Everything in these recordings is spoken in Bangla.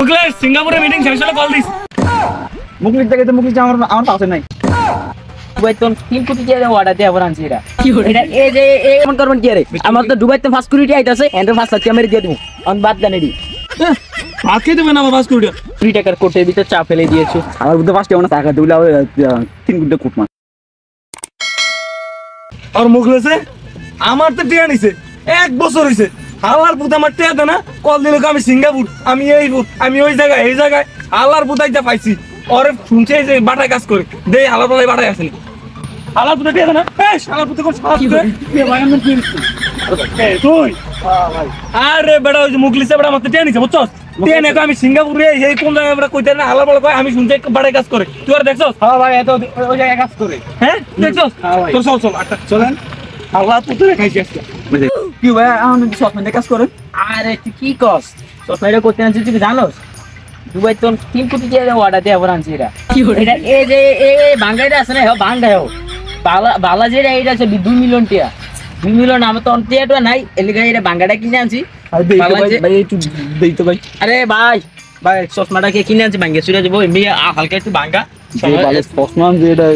মুকলেশ সিঙ্গাপুরে মিটিং শেষ হলে কল দিস। মুকলিশ থেকে তো মুকলিশ আমার পাশে নাই। দুবাইতে 3 কোটি টাকা অর্ডার দিয়ে আবার আনছি এটা। এটা এই যে এমন করবেন কি রে? আমার তো দুবাইতে 5 কোটি টাকা আইতাছে, এন্ড 5 লাখ টাকা মেরে দিয়ে দেবো। অন বাদ দেন এডি। ভাত খেতে হবে না আমার 5 কোটি 3 টাকার কোটের ভিতর চা ফেলে দিয়েছো। আমার বুদ্ধ পাঁচটা এমন টাকা দিলে 3 কোটি কোট মার। আর মুকলেশে আমার তো টিয়া নিছে 1 বছর হইছে। হালার পুত আমার টিয়া দেয় না, কল দিল আমি সিঙ্গাপুর, আমি এই পুত, আমি ওই জায়গায় এই জায়গায় হালার পুতাইটা পাইছি। ওরে শুনছে যে বাটায় কাজ করে দে, হালার বলাই বাটায় আসেনি। হালার পুতা টিয়া দেয় না, এই হালার পুতা কোন সাপ দে ভাই। আমি কি এই তুই ভাই আরে বেটা ওই যে মুকলিশে বেটা আমার টিয়া নিছে বুঝছস? টিয়া নে আমি সিঙ্গাপুরে এই কোন জায়গায় বেটা কইতে না হালার বলা কয় আমি শুনছে বাটায় কাজ করে। তুই আর দেখছস? হ্যাঁ ভাই এত ওই জায়গায় কাজ করে। হ্যাঁ দেখছস? তোর চল চল আচ্ছা চলেন। হালার পুতা খাইছি আজকে। কি ভাই আমার সৎমানে কাজ করে? আরে তুই কি কস? সসমাইটা করতে আনছিস তুই জানোস? দুবাইতে 3 কোটি টাকা অর্ডার দিয়ে আবার আনছি এটা। এটা এই যে এই বাঙ্গাইটা আছে না, বাঙ্গাই হোক বালা যেটা এটা আছে 2 মিলিয়ন টাকা। 2 মিলিয়ন আমার তো অন্তিয়াটা নাই, এলিগা এটা বাঙ্গাটা কিনে আনছি। ভাই একটু দেই তো ভাই। আরে ভাই ভাই চশমাটা কে কিনে আনছি ভাঙ্গা চুরা যাবো এমনি হালকা একটু ভাঙ্গা। ভালো সৎমান যে এটা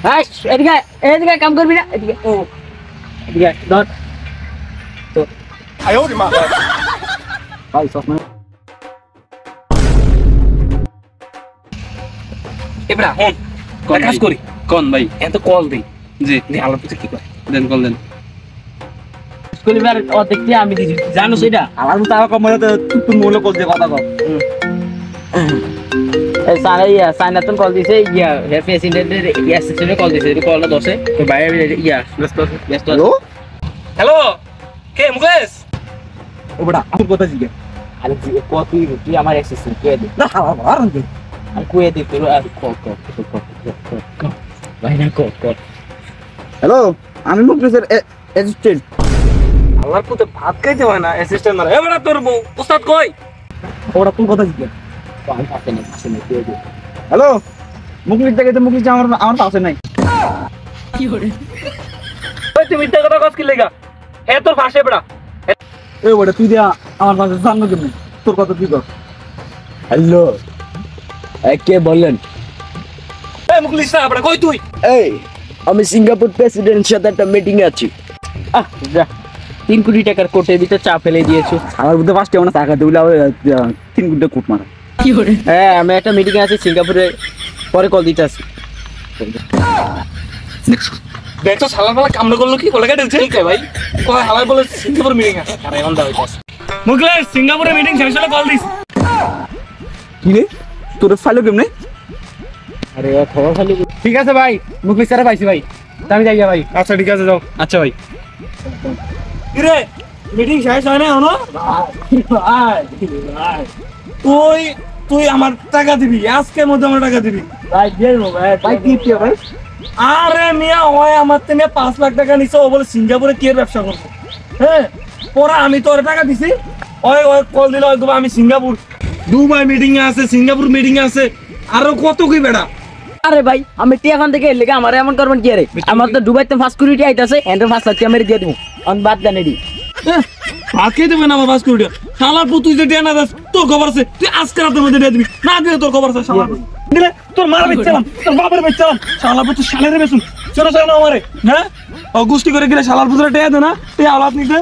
হ্যাঁ এদিকে এদিকে কাম করবি না, এদিকে ও এদিকে ধর তো ভাই সৎমান এবড়া হন কাজ করি কোন ভাই? এত কল দেই জি যে হালার পুতা কি করে দেন কল দেন। স্কুলিবার ও দেখতে আমি দিছি জানো সেটা। আমার তো টাকা কম হলে তো তুই মূল্য করতে কথা কও। এই সাইনাতন কল দিছে ইয়া হ্যাপি অ্যাসিস্ট্যান্টের অ্যাসিস্ট্যান্টে কল দিছে এই কলটা দছে তো বাইরে ইয়া ব্যস্ত হ্যালো হ্যালো কে মুকেশ? ও বড়া আমার কথা জিজ্ঞাসা। আরে কত তুই আমার অ্যাসিস্ট্যান্ট কে দে না আমার আনতে আর কুয়ে দে তোর আর কল ভাই না কল। হ্যালো আমি মুকলিশের অ্যাসিস্ট্যান্ট। হালার পুতা ভাত খাইতে হয় না অ্যাসিস্ট্যান্ট মারা। এবড়া তোর উস্তাদ কই? ওরা তোর কথা জিজ্ঞাসা। আমি পাশে নেই কুয়ে দে। হ্যালো মুকলিশ থেকে তো মুকলিশ আমার পাশে নাই। ওই তুই মিথ্যা কথা কস কি লাগা? হে তোর ফাঁসে বড়া। এই বড়া তুই দিয়া আমার পাশে জানো কেমন তোর কথা কি কর? হ্যালো কে বলেন? এই মুকলিশ না বড়া কই তুই? এই আমি সিঙ্গাপুর প্রেসিডেন্টের সাথে একটা মিটিং এ আছি। যা 3 কোটি টাকার কোটের ভিতর চা ফেলে দিয়েছো। আমার বুদ্ধ পাঁচটা এমন টাকা দিলে 3 কোটি কোট মার। হ্যাঁ আমি একটা মিটিং এ আছি সিঙ্গাপুরে, পরে কল দিতে আসি। দেখছো হালার বলা কামড়া করলো কি বলে গেছে কে ভাই? কয় হালার বলে সিঙ্গাপুর মিটিং আছে। আরে এখন দাও এটা। মুকলেশ সিঙ্গাপুরে মিটিং শেষ হলে কল দিস। কি রে তোর ফাইলো কেমনে? আরে খবর খালি ঠিক আছে ভাই মুকলিশ স্যার পাইছি ভাই আমি যাই ভাই। আচ্ছা ঠিক আছে যাও। আচ্ছা ভাই কি রে মিটিং শেষ হয় না এখনো? তুই তুই আমার টাকা দিবি, আজকের মধ্যে আমার টাকা দিবি। ভাই দিয়ে দেবো ভাই কি কি ভাই? আরে মিয়া ওই আমার থেকে 5 লাখ টাকা নিছে, ও বলে সিঙ্গাপুরে কি ব্যবসা করবো। হ্যাঁ পরে আমি তোর টাকা দিছি, ওই ওই কল দিল ওই আমি সিঙ্গাপুর দুবাই মিটিং এ আছে, সিঙ্গাপুর মিটিং এ আছে, আরো কত কি বেড়া। আরে ভাই আমি টিয়াখান থেকে এলে আমার এমন করবেন কি রে? আমার তো দুবাইতে 5 কোটি টাকা আইতাছে, এন্ড 5 লাখ টাকা মেরে দিয়ে দেবো। অন বাদ দেন এডি। ভাত খেতে হবে না আমার 5 কোটি। শালার পুত তুই যে দেয়া না দাস তোর খবর আছে, তুই আজকে রাতের মধ্যে দিয়ে দিবি, না দিলে তোর খবর আছে। শালার দিলে তোর মার বেচলাম, তোর বাবার বেচলাম। শালার পুত শালের বেচুন ছোট ছোট আমারে। হ্যাঁ ও গুষ্টি করে গেলে শালার পুতরে টেয়া দে না, তুই আলাপ নিতে